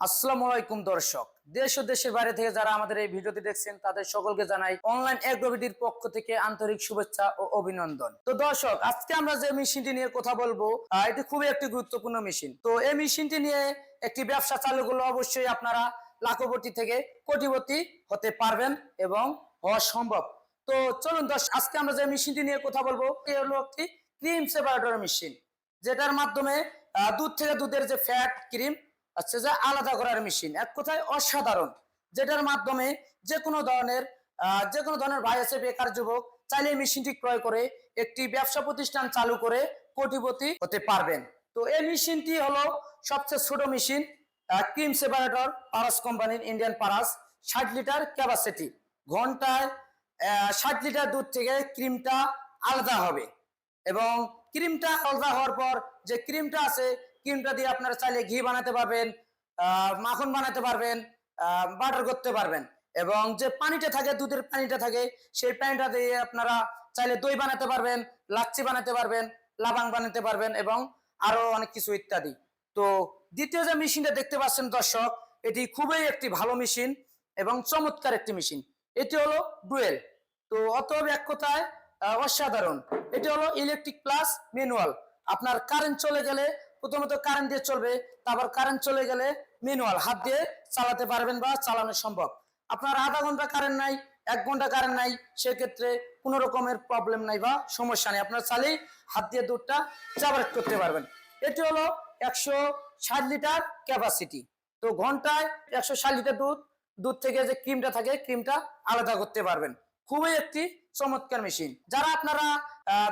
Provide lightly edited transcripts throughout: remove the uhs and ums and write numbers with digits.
আসসালামু আলাইকুম দর্শক, দেশ ও দেশের বাইরে থেকে যারা আমাদের এই ভিডিওটি দেখছেন তাদের সকলকে জানাই অনলাইন এগ্রোবিডির পক্ষ থেকে আন্তরিক শুভেচ্ছা ও অভিনন্দন। তো দর্শক, আজকে আমরা যে মেশিনটি নিয়ে কথা বলবো এটি খুবই একটি গুরুত্বপূর্ণ মেশিন। তো এই মেশিনটি নিয়ে একটি ব্যবসা চালু করলে অবশ্যই আপনারা লাখপতি থেকে কোটিপতি হতে পারবেন এবং হওয়া সম্ভব। তো চলুন দর্শক, আজকে আমরা যে মেশিনটি নিয়ে কথা বলবো এটি হলো একটি ক্রিম সেপারেটর মেশিন, যেটার মাধ্যমে দুধ থেকে দুধের যে ফ্যাট ক্রিম আচ্ছা যে আলাদা করার মেশিন। এক কথায় অসাধারণ, যেটার মাধ্যমে যে কোনো ধরনের ভাই আছে বেকার যুবক চাইলে এই মেশিনটি ক্রয় করে একটি ব্যবসা প্রতিষ্ঠান চালু করে কোটিপতি হতে পারবেন। তো এই মেশিনটি হলো সবচেয়ে ছোট মেশিন, ক্রিম সেপারেটর, পারাস কোম্পানির ইন্ডিয়ান পারাস, 60 লিটার ক্যাপাসিটি। ঘন্টায় 60 লিটার দুধ থেকে ক্রিমটা আলাদা হবে এবং ক্রিমটা আলাদা হওয়ার পর যে ক্রিমটা আছে, ক্রিমটা দিয়ে আপনারা চাইলে ঘি বানাতে পারবেন, মাখন বানাতে পারবেন, বাটার করতে পারবেন। এবং যে পানিটা থাকে, দুধের পানিটা থাকে, সেই পানিটা দিয়ে আপনারা চাইলে দই বানাতে পারবেন, লাচ্ছি বানাতে পারবেন, লাবাং বানাতে পারবেন এবং আরো অনেক কিছু ইত্যাদি। তো দ্বিতীয় যে মেশিনটা দেখতে পাচ্ছেন দর্শক, এটি খুবই একটি ভালো মেশিন এবং চমৎকার একটি মেশিন। এটি হলো ডুয়েল। তো অতএব এক কথায় অসাধারণ। এটি হলো ইলেকট্রিক প্লাস ম্যানুয়াল। আপনার কারেন্ট চলে গেলে প্রথমত কারেন্ট দিয়ে চলবে, তারপর কারেন্ট চলে গেলে ম্যানুয়াল হাত দিয়ে চালাতে পারবেন বা চালানো সম্ভব। আপনার আধা ঘন্টা কারেন্ট নাই, 1 ঘন্টা কারেন্ট নাই, সেক্ষেত্রে কোনো রকমের প্রবলেম নাই বা সমস্যা নেই, আপনার চালেই হাত দিয়ে দুধটা সেপারেট করতে পারবেন। এটি হলো 160 লিটার ক্যাপাসিটি। তো ঘন্টায় 160 লিটার দুধ থেকে যে ক্রিমটা থাকে, ক্রিমটা আলাদা করতে পারবেন। খুবই একটি চমৎকার মেশিন। যারা আপনারা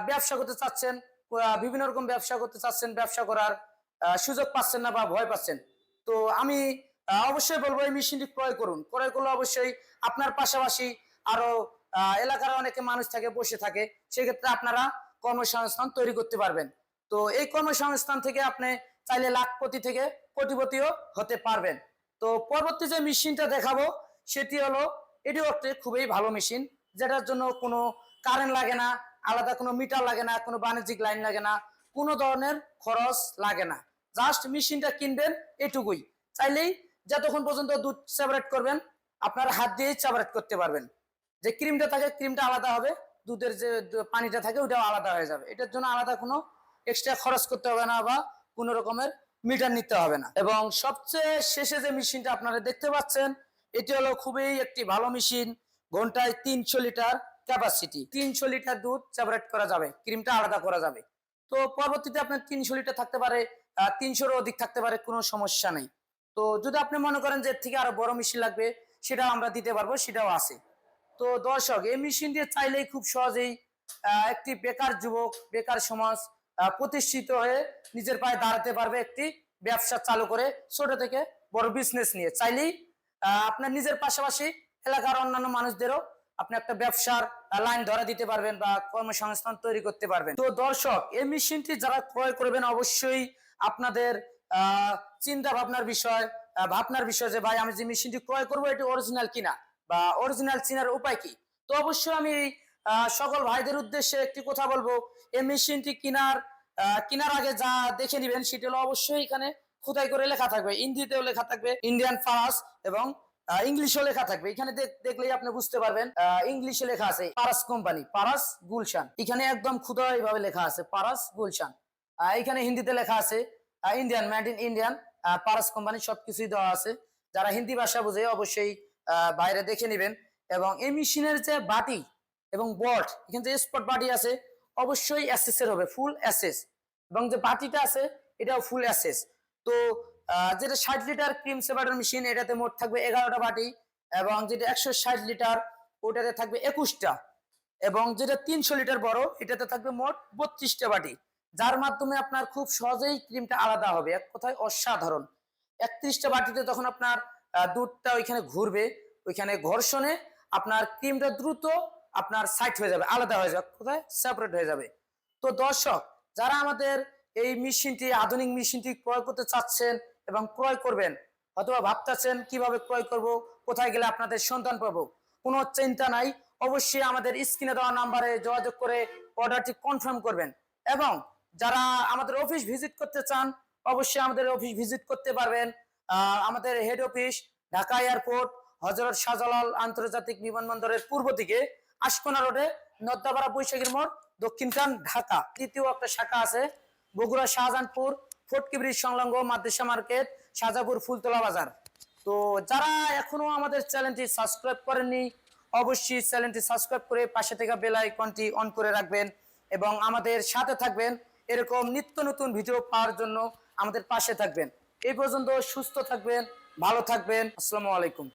ব্যবসা করতে চাচ্ছেন, বিভিন্ন রকম ব্যবসা করতে চাচ্ছেন, ব্যবসা করার সুযোগ পাচ্ছেন না বা ভয় পাচ্ছেন, তো আমি অবশ্যই বলবো এই মেশিনটি ক্রয় করুন। ক্রয় করলে অবশ্যই আপনার পাশাপাশি আরো এলাকার অনেকে মানুষ থাকে, বসে থাকে, সেক্ষেত্রে আপনারা কর্মসংস্থান তৈরি করতে পারবেন। তো এই কর্মসংস্থান থেকে আপনি চাইলে লাখপতি থেকে কোটিপতিও হতে পারবেন। তো পরবর্তী যে মেশিনটা দেখাবো সেটি হলো, এটিও একটি খুবই ভালো মেশিন, যেটার জন্য কোনো কারেন্ট লাগে না, আলাদা কোনো মিটার লাগে না, কোনো বাণিজ্যিক লাইন লাগে না, কোনো ধরনের খরচ লাগে না। জাস্ট মেশিনটা কিনবেন, এটুকুই। চাইলেই যতক্ষণ পর্যন্ত দুধ সেপারেট করবেন আপনার হাত দিয়ে সেপারেট করতে পারবেন। যে ক্রিমটা থাকে, ক্রিমটা আলাদা হবে, দুধের যে পানিটা থাকে ওটাও আলাদা হয়ে যাবে। এটার জন্য আলাদা কোনো এক্সট্রা খরচ করতে হবে না বা কোনো রকমের মিটার নিতে হবে না। এবং সবচেয়ে শেষে যে মেশিনটা আপনারা দেখতে পাচ্ছেন, এটি হলো খুবই একটি ভালো মেশিন। ঘন্টায় 300 লিটার ক্যাপাসিটি, 300 লিটার দুধ সেপারেট করা যাবে, ক্রিমটা আলাদা করা যাবে। তো পরবর্তীতে আপনার 300 লিটার থাকতে পারে, 300-এরও অধিক থাকতে পারে, কোনো সমস্যা নেই। তো যদি আপনি মনে করেন যে এর থেকে আরো বড় মেশিন লাগবে, সেটাও আমরা দিতে পারবো, সেটাও আছে। তো দর্শক, এই মেশিন দিয়ে চাইলেই খুব সহজেই একটি বেকার যুবক, বেকার সমাজ প্রতিষ্ঠিত হয়ে নিজের পায়ে দাঁড়াতে পারবে, একটি ব্যবসা চালু করে ছোট থেকে বড় বিজনেস নিয়ে। চাইলেই আপনার নিজের পাশাপাশি এলাকার অন্যান্য মানুষদেরও আপনি একটা ব্যবসার লাইন ধরা দিতে পারবেন বা কর্মসংস্থান তৈরি করতে পারবেন। তো দর্শক, এই মেশিনটি যারা ক্রয় করবেন অবশ্যই আপনাদের চিন্তা ভাবনার বিষয় যে ভাই আমি যে মেশিনটি ক্রয় করবো এটি অরিজিনাল কিনা বা অরিজিনাল চিনার উপায় কি। তো অবশ্যই আমি সকল ভাইদের উদ্দেশ্যে একটি কথা বলবো, এই মেশিনটি কেনার আগে যা দেখে নিবেন সেটি হলো অবশ্যই এখানে খোদাই করে লেখা থাকবে, হিন্দিতেও লেখা থাকবে ইন্ডিয়ান পারাস এবং ইংলিশও লেখা থাকবে। এখানে দেখলেই আপনি বুঝতে পারবেন ইংলিশে লেখা আছে পারাস কোম্পানি, পারাস গুলশান, এখানে একদম ক্ষুদ্র ভাবে লেখা আছে পারাস গুলশান। এখানে হিন্দিতে লেখা আছে Indian, made in Indian, Paras company, সবকিছুই দেওয়া আছে। যারা হিন্দি ভাষা বুঝে অবশ্যই বাইরে দেখে নেবেন। এবং এই মেশিনের যে বাটি এবং বল্ট, এখানে যে স্পট বাটি আছে অবশ্যই এসএস এর হবে, ফুল এসএস। এবং যে বাটিটা আছে এটাও ফুল এসএস। তো যেটা 60 লিটার ক্রিম সেপারেটর মেশিন, এটাতে মোট থাকবে 11টা বাটি, এবং যেটা 160 লিটার ওটাতে থাকবে 21টা, এবং যেটা 300 লিটার বড় এটাতে থাকবে মোট 32টা বাটি, যার মাধ্যমে আপনার খুব সহজেই ক্রিমটা আলাদা হবে। এক কথায় অসাধারণ। 31টা বাটিতে তখন আপনার দুধটা ওইখানে ঘুরবে, ওইখানে ঘর্ষণে আপনার ক্রিমটা দ্রুত আপনার সাইড হয়ে যাবে, আলাদা হয়ে যাবে, কোথায় সেপারেট হয়ে যাবে। তো দর্শক, যারা আমাদের এই মেশিনটি, আধুনিক মেশিনটি ক্রয় করতে চাচ্ছেন এবং ক্রয় করবেন, অথবা ভাবতেছেন কিভাবে ক্রয় করব, কোথায় গেলে আপনাদের সন্ধান পাবো, কোনো চিন্তা নাই। অবশ্যই আমাদের স্ক্রিনে দেওয়া নাম্বারে যোগাযোগ করে অর্ডারটি কনফার্ম করবেন। এবং যারা আমাদের অফিস ভিজিট করতে চান অবশ্যই আমাদের অফিস ভিজিট করতে পারবেন। আমাদের head office Dhaka airport Hazrat Shahjalal আন্তর্জাতিক বিমানবন্দরের পূর্ব দিকে আশকোনা রোডে নদ্দাপাড়া বৈশাখীর মোড় দক্ষিণখান ঢাকা। তৃতীয় একটা শাখা আছে বগুড়া শাহজাহানপুর ফটকি ব্রিজ সংলগ্ন মাদ্রাসা মার্কেট শাহজাপুর ফুলতলা বাজার। তো যারা এখনো আমাদের চ্যানেলটি সাবস্ক্রাইব করেননি অবশ্যই চ্যানেলটি সাবস্ক্রাইব করে পাশে থাকা বেল আইকনটি অন করে রাখবেন এবং আমাদের সাথে থাকবেন। এরকম নিত্য নতুন ভিডিও পাওয়ার জন্য আমাদের পাশে থাকবেন। এই পর্যন্ত সুস্থ থাকবেন, ভালো থাকবেন। আসসালামু আলাইকুম।